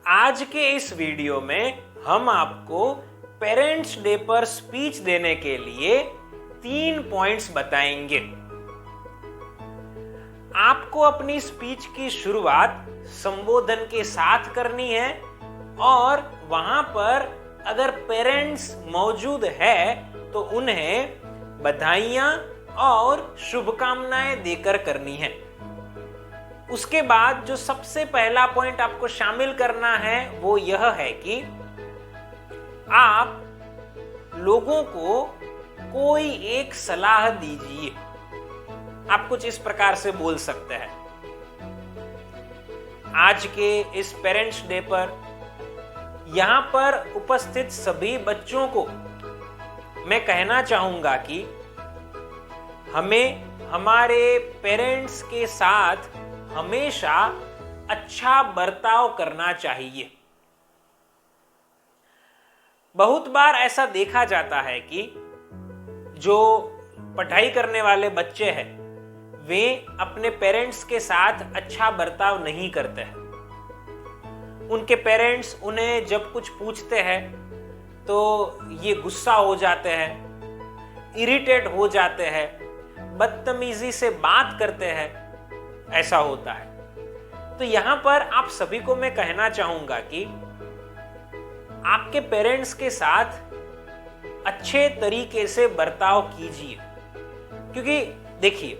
आज के इस वीडियो में हम आपको पेरेंट्स डे पर स्पीच देने के लिए 3 पॉइंट्स बताएंगे। आपको अपनी स्पीच की शुरुआत संबोधन के साथ करनी है और वहां पर अगर पेरेंट्स मौजूद है तो उन्हें बधाइयां और शुभकामनाएं देकर करनी है। उसके बाद जो सबसे पहला पॉइंट आपको शामिल करना है वो यह है कि आप लोगों को कोई एक सलाह दीजिए। आप कुछ इस प्रकार से बोल सकते हैं, आज के इस पेरेंट्स डे पर यहां पर उपस्थित सभी बच्चों को मैं कहना चाहूंगा कि हमें हमारे पेरेंट्स के साथ हमेशा अच्छा बर्ताव करना चाहिए। बहुत बार ऐसा देखा जाता है कि जो पढ़ाई करने वाले बच्चे हैं वे अपने पेरेंट्स के साथ अच्छा बर्ताव नहीं करते हैं। उनके पेरेंट्स उन्हें जब कुछ पूछते हैं तो ये गुस्सा हो जाते हैं, इरिटेट हो जाते हैं, बदतमीजी से बात करते हैं, ऐसा होता है। तो यहां पर आप सभी को मैं कहना चाहूंगा कि आपके पेरेंट्स के साथ अच्छे तरीके से बर्ताव कीजिए। क्योंकि देखिए,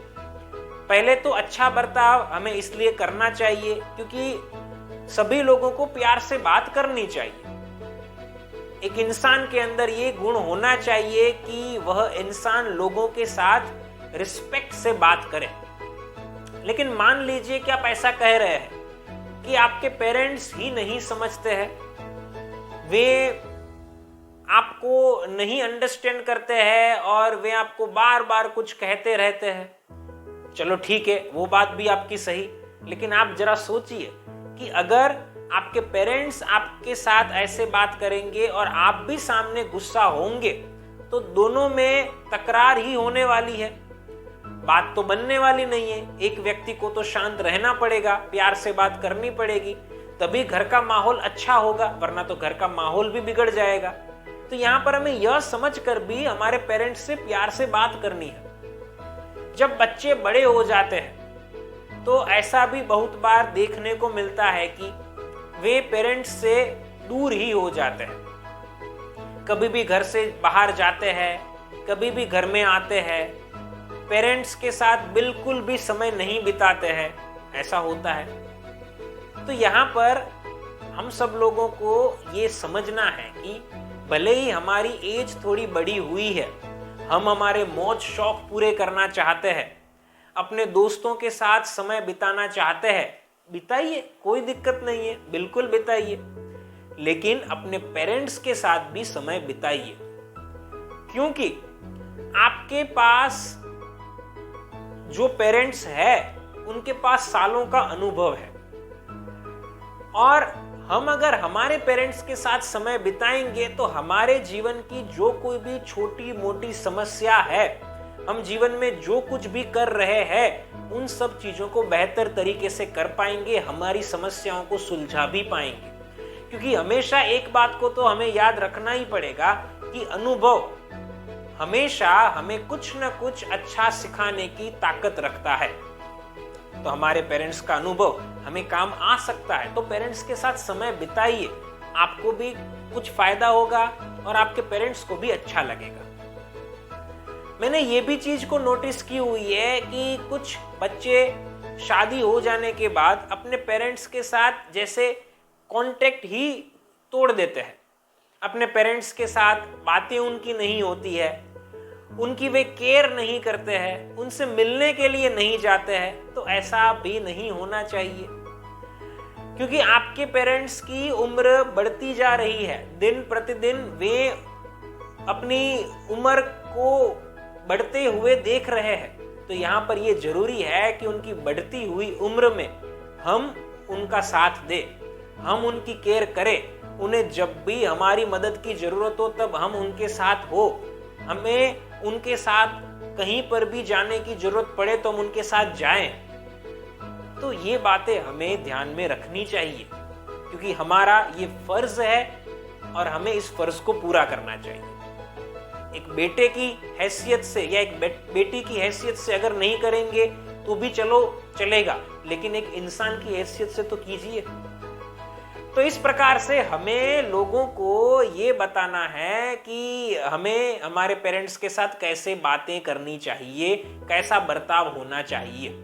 पहले तो अच्छा बर्ताव हमें इसलिए करना चाहिए क्योंकि सभी लोगों को प्यार से बात करनी चाहिए। एक इंसान के अंदर ये गुण होना चाहिए कि वह इंसान लोगों के साथ रिस्पेक्ट से बात करे। लेकिन मान लीजिए कि आप ऐसा कह रहे हैं कि आपके पेरेंट्स ही नहीं समझते हैं, वे आपको नहीं अंडरस्टैंड करते हैं और वे आपको बार बार कुछ कहते रहते हैं। चलो ठीक है, वो बात भी आपकी सही, लेकिन आप जरा सोचिए कि अगर आपके पेरेंट्स आपके साथ ऐसे बात करेंगे और आप भी सामने गुस्सा होंगे तो दोनों में तकरार ही होने वाली है, बात तो बनने वाली नहीं है। एक व्यक्ति को तो शांत रहना पड़ेगा, प्यार से बात करनी पड़ेगी, तभी घर का माहौल अच्छा होगा, वरना तो घर का माहौल भी बिगड़ जाएगा। तो यहां पर हमें यह समझकर भी हमारे पेरेंट्स से प्यार से बात करनी है। जब बच्चे बड़े हो जाते हैं तो ऐसा भी बहुत बार देखने को मिलता है कि वे पेरेंट्स से दूर ही हो जाते हैं। कभी भी घर से बाहर जाते हैं, कभी भी घर में आते हैं, पेरेंट्स के साथ बिल्कुल भी समय नहीं बिताते हैं, ऐसा होता है। तो यहाँ पर हम सब लोगों को ये समझना है कि भले ही हमारी एज थोड़ी बड़ी हुई है, हम हमारे मौज शौक पूरे करना चाहते हैं, अपने दोस्तों के साथ समय बिताना चाहते हैं, बिताइए, कोई दिक्कत नहीं है, बिल्कुल बिताइए, लेकिन अपने पेरेंट्स के साथ भी समय बिताइए। क्योंकि आपके पास जो पेरेंट्स है उनके पास सालों का अनुभव है और हम अगर हमारे पेरेंट्स के साथ समय बिताएंगे तो हमारे जीवन की जो कोई भी छोटी मोटी समस्या है, हम जीवन में जो कुछ भी कर रहे हैं उन सब चीजों को बेहतर तरीके से कर पाएंगे, हमारी समस्याओं को सुलझा भी पाएंगे। क्योंकि हमेशा एक बात को तो हमें याद रखना ही पड़ेगा कि अनुभव हमेशा हमें कुछ न कुछ अच्छा सिखाने की ताकत रखता है। तो हमारे पेरेंट्स का अनुभव हमें काम आ सकता है, तो पेरेंट्स के साथ समय बिताइए, आपको भी कुछ फायदा होगा और आपके पेरेंट्स को भी अच्छा लगेगा। मैंने ये भी चीज को नोटिस की हुई है कि कुछ बच्चे शादी हो जाने के बाद अपने पेरेंट्स के साथ जैसे कांटेक्ट ही तोड़ देते हैं। अपने पेरेंट्स के साथ बातें उनकी नहीं होती है, उनकी वे केयर नहीं करते हैं, उनसे मिलने के लिए नहीं जाते हैं। तो ऐसा भी नहीं होना चाहिए, क्योंकि आपके पेरेंट्स की उम्र बढ़ती जा रही है, दिन प्रतिदिन वे अपनी उम्र को बढ़ते हुए देख रहे हैं। तो यहाँ पर ये जरूरी है कि उनकी बढ़ती हुई उम्र में हम उनका साथ दें, हम उनकी केयर करें, उन्हें जब भी हमारी मदद की जरूरत हो तब हम उनके साथ हो, हमें उनके साथ कहीं पर भी जाने की जरूरत पड़े तो हम उनके साथ जाएं। तो ये बातें हमें ध्यान में रखनी चाहिए, क्योंकि हमारा ये फर्ज है और हमें इस फर्ज को पूरा करना चाहिए। एक बेटे की हैसियत से या एक बेटी की हैसियत से अगर नहीं करेंगे तो भी चलो चलेगा, लेकिन एक इंसान की हैसियत से तो कीजिए। तो इस प्रकार से हमें लोगों को ये बताना है कि हमें हमारे पेरेंट्स के साथ कैसे बातें करनी चाहिए, कैसा बर्ताव होना चाहिए।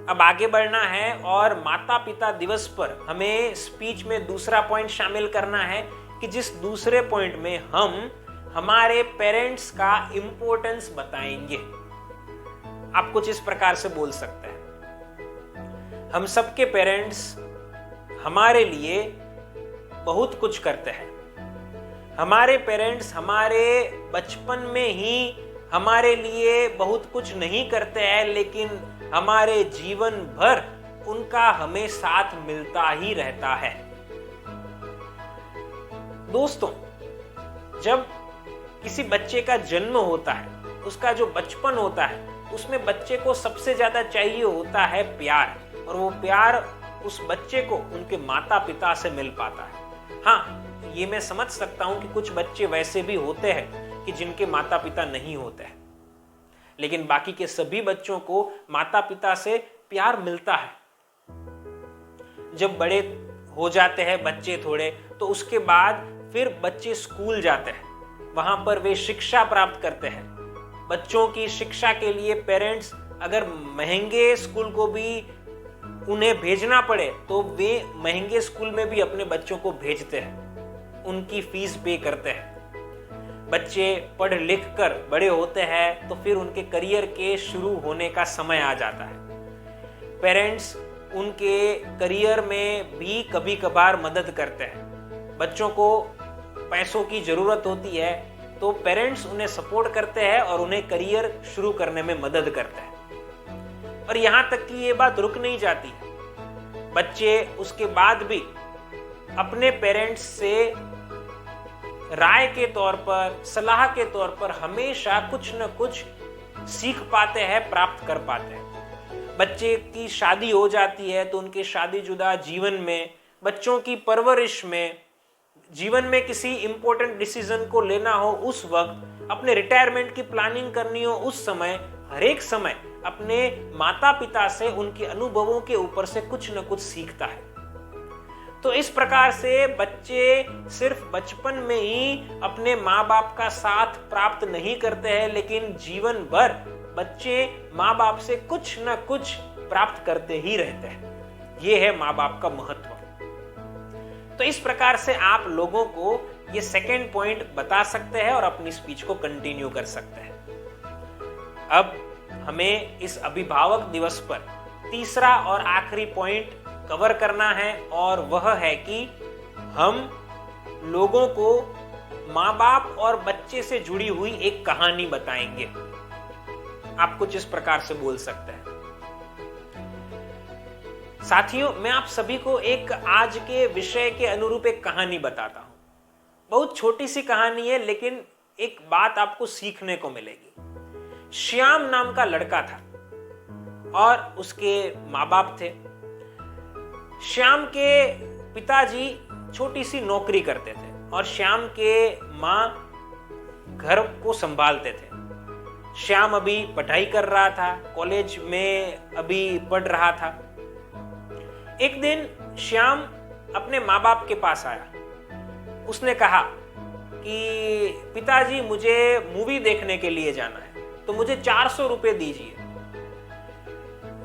अब आगे बढ़ना है और माता पिता दिवस पर हमें स्पीच में दूसरा पॉइंट शामिल करना है कि जिस दूसरे पॉइंट में हम हमारे पेरेंट्स का इंपॉर्टेंस बताएंगे। आप कुछ इस प्रकार से बोल सकते हैं, हम सबके पेरेंट्स हमारे लिए बहुत कुछ करते हैं। हमारे पेरेंट्स हमारे बचपन में ही हमारे लिए बहुत कुछ नहीं करते हैं, लेकिन हमारे जीवन भर उनका हमें साथ मिलता ही रहता है। दोस्तों, जब किसी बच्चे का जन्म होता है, उसका जो बचपन होता है, उसमें बच्चे को सबसे ज्यादा चाहिए होता है प्यार, और वो प्यार उस बच्चे को उनके माता पिता से मिल पाता है। हाँ, ये मैं समझ सकता हूं कि कुछ बच्चे वैसे भी होते हैं कि जिनके माता पिता नहीं होते हैं, लेकिन बाकी के सभी बच्चों को माता पिता से प्यार मिलता है। जब बड़े हो जाते हैं बच्चे थोड़े, तो उसके बाद फिर बच्चे स्कूल जाते हैं, वहां पर वे शिक्षा प्राप्त करते हैं। बच्चों की शिक्षा के लिए पेरेंट्स अगर महंगे स्कूल को भी उन्हें भेजना पड़े तो वे महंगे स्कूल में भी अपने बच्चों को भेजते हैं, उनकी फीस पे करते हैं। बच्चे पढ़ लिख कर बड़े होते हैं तो फिर उनके करियर के शुरू होने का समय आ जाता है। पेरेंट्स उनके करियर में भी कभी कभार मदद करते हैं। बच्चों को पैसों की जरूरत होती है तो पेरेंट्स उन्हें सपोर्ट करते हैं और उन्हें करियर शुरू करने में मदद करते हैं। और यहां तक कि ये बात रुक नहीं जाती, बच्चे उसके बाद भी अपने पेरेंट्स से राय के तौर पर, सलाह के तौर पर हमेशा कुछ न कुछ सीख पाते हैं, प्राप्त कर पाते हैं। बच्चे की शादी हो जाती है तो उनके शादीशुदा जीवन में, बच्चों की परवरिश में, जीवन में किसी इंपॉर्टेंट डिसीजन को लेना हो उस वक्त, अपने रिटायरमेंट की प्लानिंग करनी हो उस समय, हर एक समय अपने माता पिता से, उनके अनुभवों के ऊपर से कुछ न कुछ सीखता है। तो इस प्रकार से बच्चे सिर्फ बचपन में ही अपने माँ बाप का साथ प्राप्त नहीं करते हैं, लेकिन जीवन भर बच्चे माँ बाप से कुछ न कुछ प्राप्त करते ही रहते हैं। ये है माँ बाप का महत्व। तो इस प्रकार से आप लोगों को ये सेकेंड पॉइंट बता सकते हैं और अपनी स्पीच को कंटिन्यू कर सकते हैं। अब हमें इस अभिभावक दिवस पर तीसरा और आखिरी पॉइंट कवर करना है, और वह है कि हम लोगों को माँ बाप और बच्चे से जुड़ी हुई एक कहानी बताएंगे। आप कुछ इस प्रकार से बोल सकते हैं। साथियों, मैं आप सभी को एक आज के विषय के अनुरूप एक कहानी बताता हूं। बहुत छोटी सी कहानी है, लेकिन एक बात आपको सीखने को मिलेगी। श्याम नाम का लड़का था और उसके माँ बाप थे। श्याम के पिताजी छोटी सी नौकरी करते थे और श्याम के माँ घर को संभालते थे। श्याम अभी पढ़ाई कर रहा था, कॉलेज में अभी पढ़ रहा था। एक दिन श्याम अपने माँ बाप के पास आया। उसने कहा कि पिताजी, मुझे मूवी देखने के लिए जाना है, तो मुझे 400 रुपए दीजिए।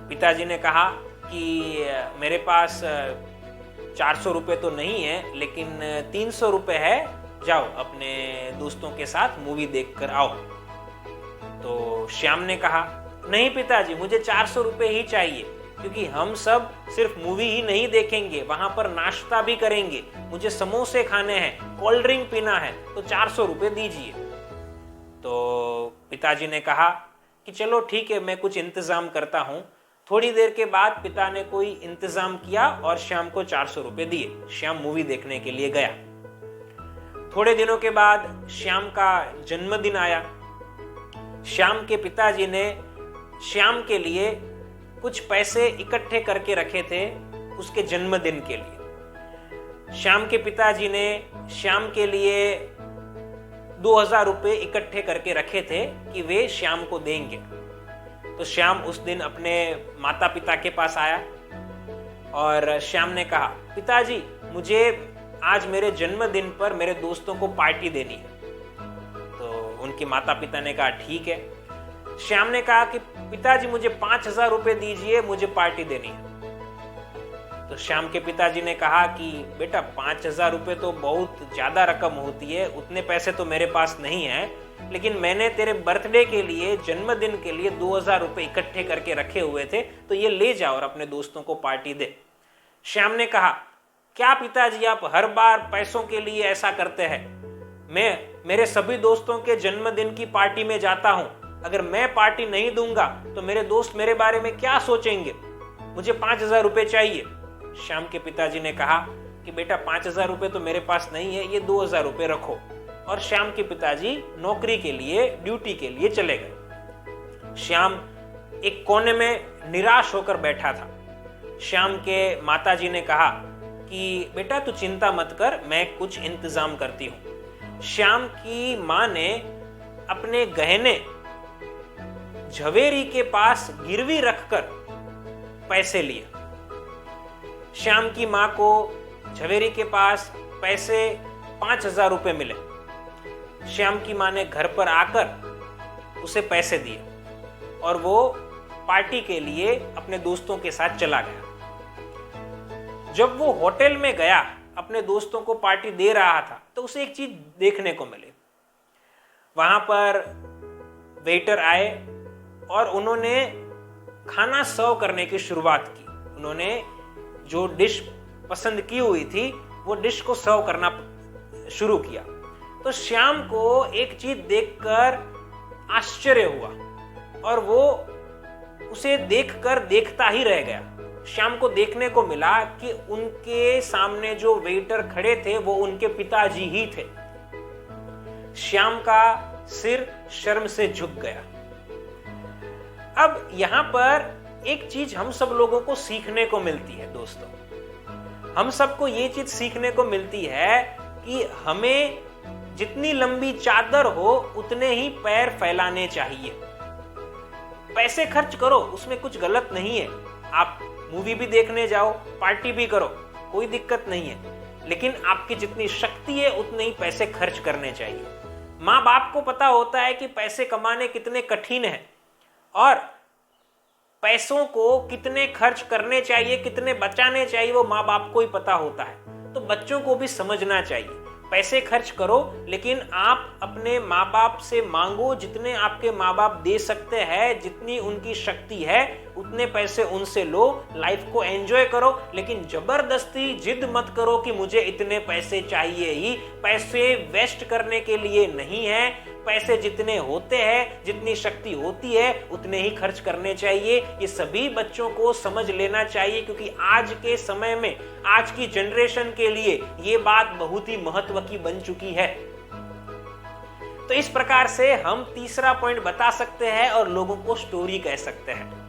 पिताजी ने कहा कि मेरे पास 400 रुपए तो नहीं है, लेकिन 300 रुपए है, जाओ अपने दोस्तों के साथ मूवी देखकर आओ। तो श्याम ने कहा, नहीं पिताजी, मुझे 400 रुपए ही चाहिए, क्योंकि हम सब सिर्फ मूवी ही नहीं देखेंगे, वहां पर नाश्ता भी करेंगे, मुझे समोसे खाने हैं, कोल्ड ड्रिंक पीना है, तो 400 रुपए दीजिए। तो पिताजी ने कहा कि चलो ठीक है, मैं कुछ इंतजाम करता हूं। थोड़ी देर के बाद पिता ने कोई इंतजाम किया और श्याम को 400 रुपए दिए। श्याम मूवी देखने के लिए गया। थोड़े दिनों के बाद श्याम का जन्मदिन आया। श्याम के पिताजी ने श्याम के लिए कुछ पैसे इकट्ठे करके रखे थे उसके जन्मदिन के लिए। श्याम के पिताजी ने श्याम के लिए 2000 रुपये इकट्ठे करके रखे थे कि वे श्याम को देंगे। तो श्याम उस दिन अपने माता पिता के पास आया और श्याम ने कहा, पिताजी मुझे आज मेरे जन्मदिन पर मेरे दोस्तों को पार्टी देनी है। तो उनके माता पिता ने कहा ठीक है। श्याम ने कहा कि पिताजी मुझे 5000 रुपये दीजिए, मुझे पार्टी देनी है। तो श्याम के पिताजी ने कहा कि बेटा 5000 रुपये तो बहुत ज्यादा रकम होती है, उतने पैसे तो मेरे पास नहीं है, लेकिन मैंने तेरे बर्थडे के लिए, जन्मदिन के लिए 2000 रुपये इकट्ठे करके रखे हुए थे, तो ये ले जाओ और अपने दोस्तों को पार्टी दे। श्याम ने कहा, क्या पिताजी आप हर बार पैसों के लिए ऐसा करते हैं? मैं मेरे सभी दोस्तों के जन्मदिन की पार्टी में जाता हूं, अगर मैं पार्टी नहीं दूंगा तो मेरे दोस्त मेरे बारे में क्या सोचेंगे? मुझे 5000 रुपये चाहिए। श्याम के पिताजी ने कहा कि बेटा 5000 रुपये तो मेरे पास नहीं है, ये 2000 रुपये रखो। और श्याम के पिताजी नौकरी के लिए, ड्यूटी के लिए चले गए। श्याम एक कोने में निराश होकर बैठा था। श्याम के माताजी ने कहा कि बेटा तू चिंता मत कर, मैं कुछ इंतजाम करती हूं। श्याम की मां ने अपने गहने झवेरी के पास गिरवी रखकर पैसे लिए। श्याम की मां को झवेरी के पास पैसे 5000 रुपये मिले। श्याम की मां ने घर पर आकर उसे पैसे दिए और वो पार्टी के लिए अपने दोस्तों के साथ चला गया। जब वो होटल में गया, अपने दोस्तों को पार्टी दे रहा था, तो उसे एक चीज देखने को मिली। वहां पर वेटर आए और उन्होंने खाना सर्व करने की शुरुआत की। उन्होंने जो डिश पसंद की हुई थी वो डिश को सर्व करना शुरू किया। तो श्याम को एक चीज देखकर आश्चर्य हुआ और वो उसे देखकर देखता ही रह गया। श्याम को देखने को मिला कि उनके सामने जो वेटर खड़े थे वो उनके पिताजी ही थे। श्याम का सिर शर्म से झुक गया। अब यहां पर एक चीज हम सब लोगों को सीखने को मिलती है दोस्तों। हम सबको ये चीज सीखने को मिलती है कि हमें जितनी लंबी चादर हो उतने ही पैर फैलाने चाहिए। पैसे खर्च करो, उसमें कुछ गलत नहीं है। आप मूवी भी देखने जाओ, पार्टी भी करो, कोई दिक्कत नहीं है, लेकिन आपकी जितनी शक्ति है उतने ही पैसे खर्च करने चाहिए। माँ बाप को पता होता है कि पैसे कमाने कितने कठिन हैं और पैसों को कितने खर्च करने चाहिए, कितने बचाने चाहिए, वो माँ बाप को ही पता होता है। तो बच्चों को भी समझना चाहिए, पैसे खर्च करो, लेकिन आप अपने माँ बाप से मांगो, जितने आपके माँ बाप दे सकते हैं, जितनी उनकी शक्ति है उतने पैसे उनसे लो, लाइफ को एंजॉय करो, लेकिन जबरदस्ती जिद मत करो कि मुझे इतने पैसे चाहिए ही। पैसे वेस्ट करने के लिए नहीं है। पैसे जितने होते हैं, जितनी शक्ति होती है उतने ही खर्च करने चाहिए। ये सभी बच्चों को समझ लेना चाहिए, क्योंकि आज के समय में, आज की जनरेशन के लिए ये बात बहुत ही महत्व की बन चुकी है। तो इस प्रकार से हम तीसरा पॉइंट बता सकते हैं और लोगों को स्टोरी कह सकते हैं।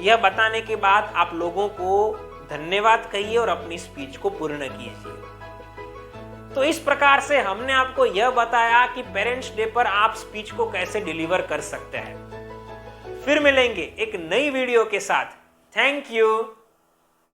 यह बताने के बाद आप लोगों को धन्यवाद कहिए और अपनी स्पीच को पूर्ण कीजिए। तो इस प्रकार से हमने आपको यह बताया कि पेरेंट्स डे पर आप स्पीच को कैसे डिलीवर कर सकते हैं। फिर मिलेंगे एक नई वीडियो के साथ। Thank you.